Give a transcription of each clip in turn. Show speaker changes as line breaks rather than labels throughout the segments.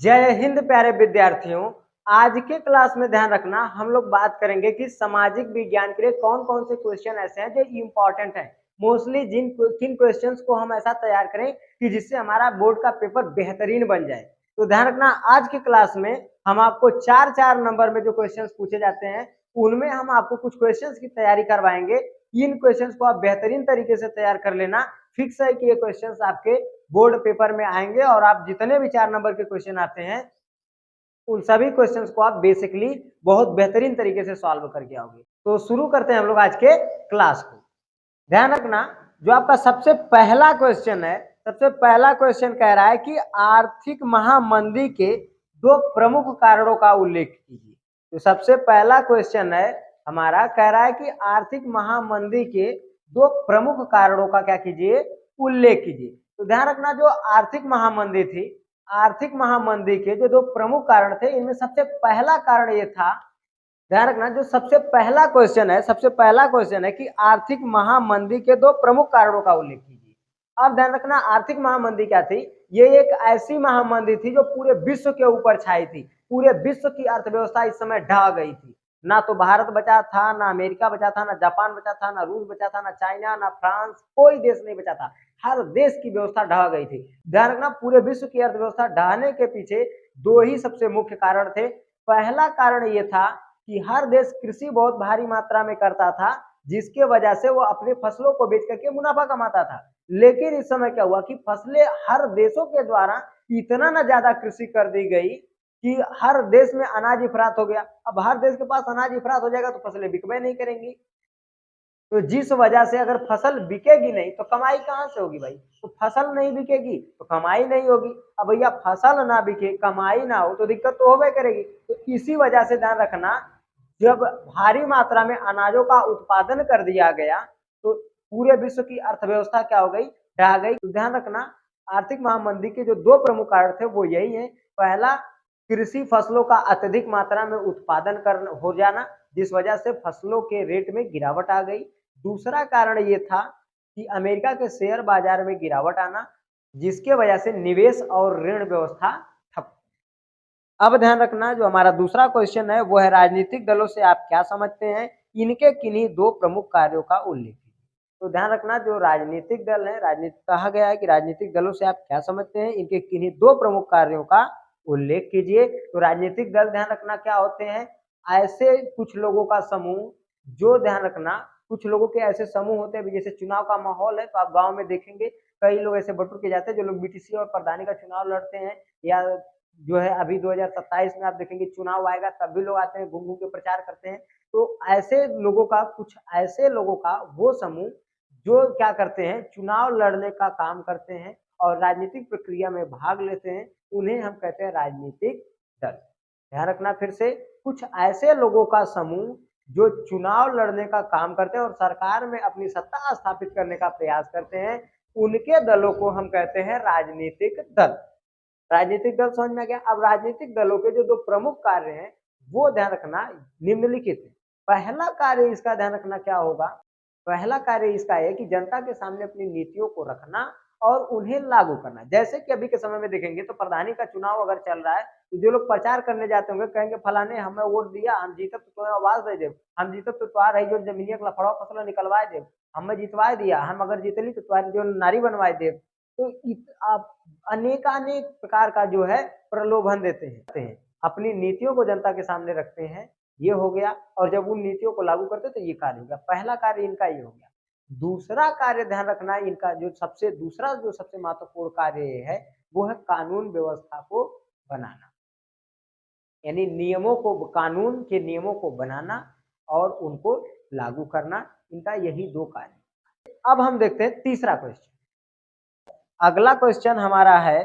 जय हिंद प्यारे विद्यार्थियों। आज के क्लास में ध्यान रखना, हम लोग बात करेंगे कि सामाजिक विज्ञान के लिए कौन कौन से क्वेश्चन ऐसे हैं जो इम्पोर्टेंट हैं। मोस्टली किन क्वेश्चंस को हम ऐसा तैयार करें कि जिससे हमारा बोर्ड का पेपर बेहतरीन बन जाए। तो ध्यान रखना, आज की क्लास में हम आपको चार चार नंबर में जो क्वेश्चन पूछे जाते हैं उनमें हम आपको कुछ क्वेश्चन की तैयारी करवाएंगे। इन क्वेश्चन को आप बेहतरीन तरीके से तैयार कर लेना। फिक्स है कि ये क्वेश्चन आपके बोर्ड पेपर में आएंगे और आप जितने भी 4 नंबर के क्वेश्चन आते हैं उन सभी क्वेश्चंस को आप बेसिकली बहुत बेहतरीन तरीके से सॉल्व करके आओगे। तो शुरू करते हैं हम लोग आज के क्लास को। ध्यान रखना, जो आपका सबसे पहला क्वेश्चन है, सबसे पहला क्वेश्चन कह रहा है कि आर्थिक महामंदी के 2 प्रमुख कारणों का उल्लेख कीजिए। तो सबसे पहला क्वेश्चन है हमारा, कह रहा है कि आर्थिक महामंदी के 2 प्रमुख कारणों का क्या कीजिए, उल्लेख कीजिए। तो ध्यान रखना, जो आर्थिक महामंदी थी, आर्थिक महामंदी के जो 2 प्रमुख कारण थे, इनमें सबसे पहला कारण ये था, ध्यान रखना, जो सबसे पहला क्वेश्चन है, सबसे पहला क्वेश्चन है कि आर्थिक महामंदी के 2 प्रमुख कारणों का उल्लेख कीजिए। अब ध्यान रखना, आर्थिक महामंदी क्या थी? ये एक ऐसी महामंदी थी जो पूरे विश्व के ऊपर छाई थी। पूरे विश्व की अर्थव्यवस्था इस समय ढह गई थी। ना तो भारत बचा था, ना अमेरिका बचा था, ना जापान बचा था, ना रूस बचा था, ना चाइना, ना फ्रांस, कोई देश नहीं बचा था। हर देश की व्यवस्था ढह गई थी। ध्यान रखना, पूरे विश्व की अर्थव्यवस्था ढहने के पीछे 2 ही सबसे मुख्य कारण थे। पहला कारण ये था कि हर देश कृषि बहुत भारी मात्रा में करता था, जिसके वजह से वो अपने फसलों को बेच करके मुनाफा कमाता था। लेकिन इस समय क्या हुआ कि फसलें हर देशों के द्वारा इतना ना ज्यादा कृषि कर दी गई कि हर देश में अनाज इफरात हो गया। अब हर देश के पास अनाज इफरात हो जाएगा तो फसलें बिकवे नहीं करेंगी। तो जिस वजह से अगर फसल बिकेगी नहीं तो कमाई कहाँ से होगी भाई? तो फसल नहीं बिकेगी तो कमाई नहीं होगी। अब भैया फसल ना बिके, कमाई ना हो तो दिक्कत तो होबे करेगी। तो इसी वजह से ध्यान रखना, जब भारी मात्रा में अनाजों का उत्पादन कर दिया गया तो पूरे विश्व की अर्थव्यवस्था क्या हो गई, ढह गई। तो ध्यान रखना, आर्थिक महामंदी के जो 2 प्रमुख कारण थे वो यही है। पहला, कृषि फसलों का अत्यधिक मात्रा में उत्पादन कर हो जाना, जिस वजह से फसलों के रेट में गिरावट आ गई। दूसरा कारण ये था कि अमेरिका के शेयर बाजार में गिरावट आना, जिसके वजह से निवेश और ऋण व्यवस्था ठप। अब ध्यान रखना, जो हमारा दूसरा क्वेश्चन है वो है राजनीतिक दलों से आप क्या समझते हैं, इनके किन्हीं 2 प्रमुख कार्यों का उल्लेख कीजिए। तो ध्यान रखना, जो राजनीतिक दल है, राजनीतिक कहा गया है कि राजनीतिक दलों से आप क्या समझते हैं, इनके किन्हीं 2 प्रमुख कार्यों का उल्लेख कीजिए। तो राजनीतिक दल, ध्यान रखना, क्या होते हैं? ऐसे कुछ लोगों का समूह, जो ध्यान रखना, कुछ लोगों के ऐसे समूह होते हैं, जैसे चुनाव का माहौल है तो आप गांव में देखेंगे कई लोग ऐसे बटुर के जाते हैं जो लोग बीटीसी और प्रधानी का चुनाव लड़ते हैं, या जो है अभी 2027 में आप देखेंगे चुनाव आएगा तब भी लोग आते हैं, घूम घूम के प्रचार करते हैं। तो ऐसे लोगों का, कुछ ऐसे लोगों का वो समूह जो क्या करते हैं, चुनाव लड़ने का काम करते हैं और राजनीतिक प्रक्रिया में भाग लेते हैं, उन्हें हम कहते हैं राजनीतिक दल। ध्यान रखना फिर से, कुछ ऐसे लोगों का समूह जो चुनाव लड़ने का काम करते हैं और सरकार में अपनी सत्ता स्थापित करने का प्रयास करते हैं, उनके दलों को हम कहते हैं राजनीतिक दल। राजनीतिक दल समझ में आ गया। अब राजनीतिक दलों के जो 2 प्रमुख कार्य हैं वो ध्यान रखना निम्नलिखित है। पहला कार्य इसका ध्यान रखना क्या होगा? पहला कार्य इसका है कि जनता के सामने अपनी नीतियों को रखना और उन्हें लागू करना। जैसे कि अभी के समय में देखेंगे तो प्रधानी का चुनाव अगर चल रहा है तो जो लोग प्रचार करने जाते होंगे कहेंगे फलाने हमें वोट दिया, हम जीतब तो तुम्हें आवाज दे देव, हम जीतब तो तुम्हारा रही जो जमीनिया का लफड़ा फसल निकलवाए देव, हमें जितवाए दिया, हम अगर जीतली तो तुम्हारी जो नारी बनवाए देव। तो आप अनेकानेक प्रकार का जो है प्रलोभन देते हैं, अपनी नीतियों को जनता के सामने रखते हैं, ये हो गया। और जब उन नीतियों को लागू करते तो ये कार्य हो गया। पहला कार्य इनका ये हो गया। दूसरा कार्य ध्यान रखना, इनका जो सबसे महत्वपूर्ण कार्य है वो है कानून व्यवस्था को बनाना, यानी नियमों को, कानून के नियमों को बनाना और उनको लागू करना। इनका यही 2 कार्य। अब हम देखते हैं तीसरा क्वेश्चन। अगला क्वेश्चन हमारा है,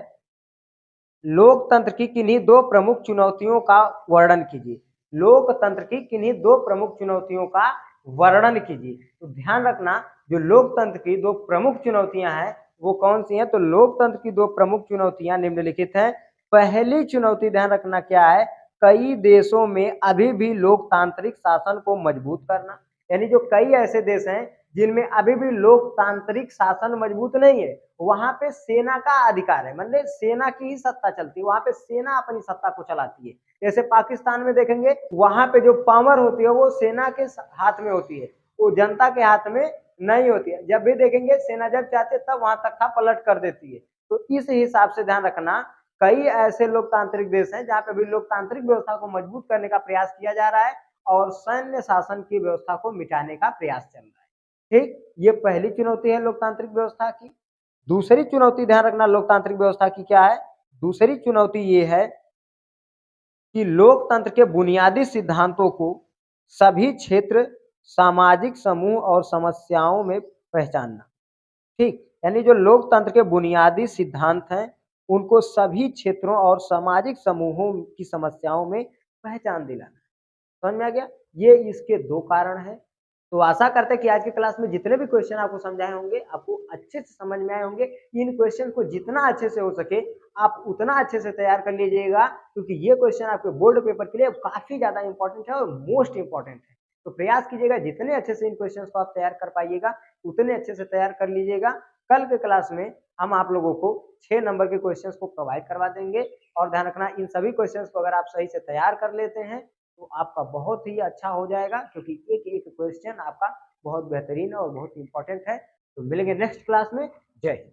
लोकतंत्र की किन्हीं 2 प्रमुख चुनौतियों का वर्णन कीजिए। लोकतंत्र की किन्हीं 2 प्रमुख चुनौतियों का वर्णन कीजिए। तो ध्यान रखना, जो लोकतंत्र की 2 प्रमुख चुनौतियां हैं वो कौन सी हैं? तो लोकतंत्र की 2 प्रमुख चुनौतियां निम्नलिखित हैं। पहली चुनौती ध्यान रखना क्या है, कई देशों में अभी भी लोकतांत्रिक शासन को मजबूत करना। यानी जो कई ऐसे देश हैं जिनमें अभी भी लोकतांत्रिक शासन मजबूत नहीं है, वहां पे सेना का अधिकार है, मतलब सेना की ही सत्ता चलती है, वहां पे सेना अपनी सत्ता को चलाती है। जैसे पाकिस्तान में देखेंगे, वहां पे जो पावर होती है वो सेना के हाथ में होती है, वो जनता के हाथ में नहीं होती है। जब भी देखेंगे सेना जब चाहती है तब वहां तख्ता पलट कर देती है। तो इस हिसाब से ध्यान रखना, कई ऐसे लोकतांत्रिक देश हैं जहाँ पे भी लोकतांत्रिक व्यवस्था को मजबूत करने का प्रयास किया जा रहा है और सैन्य शासन की व्यवस्था को मिटाने का प्रयास चल रहा है। ठीक, ये पहली चुनौती है लोकतांत्रिक व्यवस्था की। दूसरी चुनौती ध्यान रखना लोकतांत्रिक व्यवस्था की क्या है। दूसरी चुनौती ये है कि लोकतंत्र के बुनियादी सिद्धांतों को सभी क्षेत्र, सामाजिक समूह और समस्याओं में पहचानना। ठीक, यानी जो लोकतंत्र के बुनियादी सिद्धांत हैं उनको सभी क्षेत्रों और सामाजिक समूहों की समस्याओं में पहचान दिलाना। समझ में आ गया। ये इसके दो कारण हैं। तो आशा करते हैं कि आज की क्लास में जितने भी क्वेश्चन आपको समझाए होंगे आपको अच्छे से समझ में आए होंगे। इन क्वेश्चन को जितना अच्छे से हो सके आप उतना अच्छे से तैयार कर लीजिएगा, क्योंकि ये क्वेश्चन आपके बोर्ड पेपर के लिए काफी ज्यादा इंपॉर्टेंट है और मोस्ट इंपॉर्टेंट है। तो प्रयास कीजिएगा जितने अच्छे से इन क्वेश्चन को आप तैयार कर पाइएगा उतने अच्छे से तैयार कर लीजिएगा। कल के क्लास में हम आप लोगों को 6 नंबर के क्वेश्चन को प्रोवाइड करवा देंगे और ध्यान रखना इन सभी क्वेश्चन को अगर आप सही से तैयार कर लेते हैं तो आपका बहुत ही अच्छा हो जाएगा, क्योंकि एक एक क्वेश्चन आपका बहुत बेहतरीन और बहुत इंपॉर्टेंट है। तो मिलेंगे नेक्स्ट क्लास में। जय हिंद।